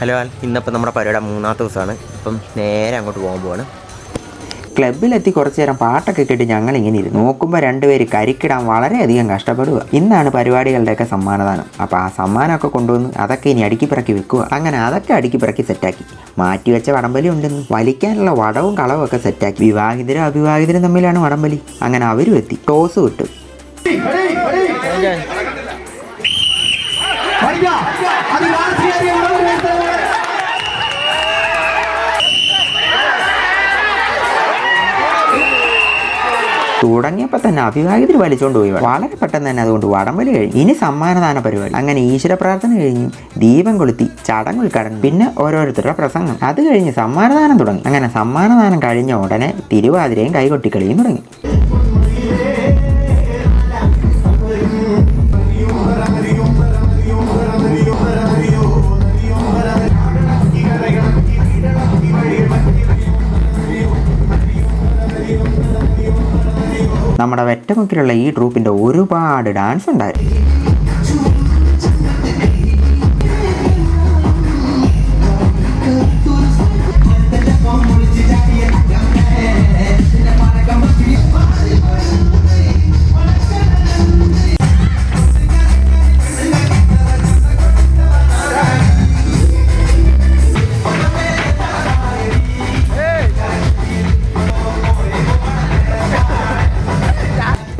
Hello ഇന്നിപ്പോൾ നമ്മുടെ പരിപാടി മൂന്നാമത്തെ ദിവസമാണ്. ഇപ്പം നേരെ അങ്ങോട്ട് പോകാൻ പോവാണ്. ക്ലബ്ബിലെത്തി കുറച്ചു നേരം പാട്ടൊക്കെ കേട്ട് ഞങ്ങളിങ്ങനെ ഇരുന്നു. നോക്കുമ്പോൾ രണ്ടുപേര് കരിക്കിടാൻ വളരെയധികം കഷ്ടപ്പെടുക. ഇന്നാണ് പരിപാടികളുടെയൊക്കെ സമ്മാനദാനം. അപ്പോൾ ആ സമ്മാനമൊക്കെ കൊണ്ടുവന്ന് അതൊക്കെ ഇനി അടുക്കി പിറക്കി വെക്കുക. അങ്ങനെ അതൊക്കെ അടുക്കി പിറക്കി സെറ്റാക്കി. മാറ്റിവെച്ച വടംവലി ഉണ്ടെന്ന് വലിക്കാനുള്ള വടവും കളവും ഒക്കെ സെറ്റാക്കി. വിവാഹിതരും അവിവാഹിതരും തമ്മിലാണ് വടംവലി. അങ്ങനെ അവരും എത്തി. ടോസ് വിട്ടു. തുടങ്ങിയപ്പോൾ തന്നെ അവിവാഹിതർ വലിച്ചുകൊണ്ട് പോയി. വളരെ പെട്ടെന്ന് തന്നെ അതുകൊണ്ട് വടംവലി കഴിഞ്ഞു. ഇനി സമ്മാനദാന പരിപാടി. അങ്ങനെ ഈശ്വര പ്രാർത്ഥന കഴിഞ്ഞു, ദീപം കൊളുത്തി, ചടങ്ങ് ഉദ്ഘാടനം, പിന്നെ ഓരോരുത്തരുടെ പ്രസംഗം. അത് കഴിഞ്ഞ് സമ്മാനദാനം തുടങ്ങി. അങ്ങനെ സമ്മാനദാനം കഴിഞ്ഞ ഉടനെ തിരുവാതിരയും കൈകൊട്ടിക്കളിയും തുടങ്ങി. നമ്മുടെ വെറ്റമുക്കിലുള്ള ഈ ട്രൂപ്പിൻ്റെ ഒരുപാട് ഡാൻസ് ഉണ്ടായിരുന്നു.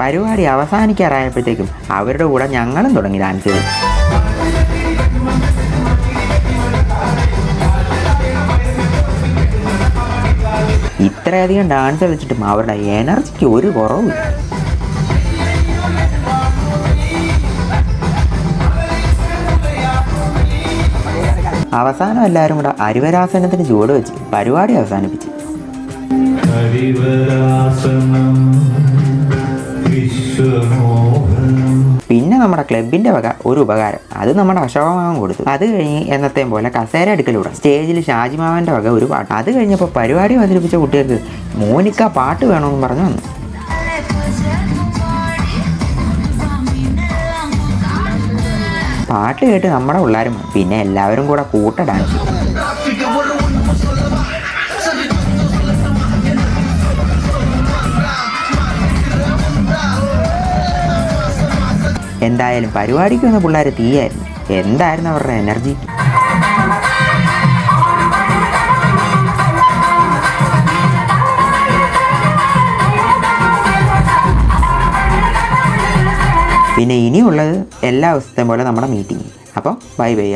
പരിപാടി അവസാനിക്കാറായപ്പോഴത്തേക്കും അവരുടെ കൂടെ ഞങ്ങളും തുടങ്ങി ഡാൻസ് ചെയ്ത്. ഇത്രയധികം ഡാൻസ് കളിച്ചിട്ടും അവരുടെ എനർജിക്ക് ഒരു കുറവില്ല. അവസാനം എല്ലാവരും കൂടെ അരിവരാസനത്തിന് ചുവട് വെച്ച് പരിപാടി അവസാനിപ്പിച്ചു. പിന്നെ നമ്മുടെ ക്ലബിൻ്റെ വക ഒരു ഉപകാരം, അത് നമ്മുടെ അശോകമാവൻ കൊടുത്തു. അത് കഴിഞ്ഞ് എന്നത്തെയും പോലെ കസേര എടുക്കലൂടെ സ്റ്റേജിൽ ഷാജിമാവൻ്റെ വക ഒരു പാട്ട്. അത് കഴിഞ്ഞപ്പോൾ പരിപാടി അവതരിപ്പിച്ച കുട്ടികൾക്ക് മോനിക്ക പാട്ട് വേണമെന്ന് പറഞ്ഞു വന്നു. പാട്ട് കേട്ട് നമ്മുടെ പിള്ളേരും പിന്നെ എല്ലാവരും കൂടെ കൂട്ട ഡാൻസ്. എന്തായാലും പരിപാടിക്ക് വന്ന പിള്ളേർ തീയായിരുന്നു. എന്തായിരുന്നു അവരുടെ എനർജി! പിന്നെ ഇനിയുള്ളത് എല്ലാ ദിവസത്തെയും പോലെ നമ്മുടെ മീറ്റിംഗ്. അപ്പോൾ ബൈ ബൈ.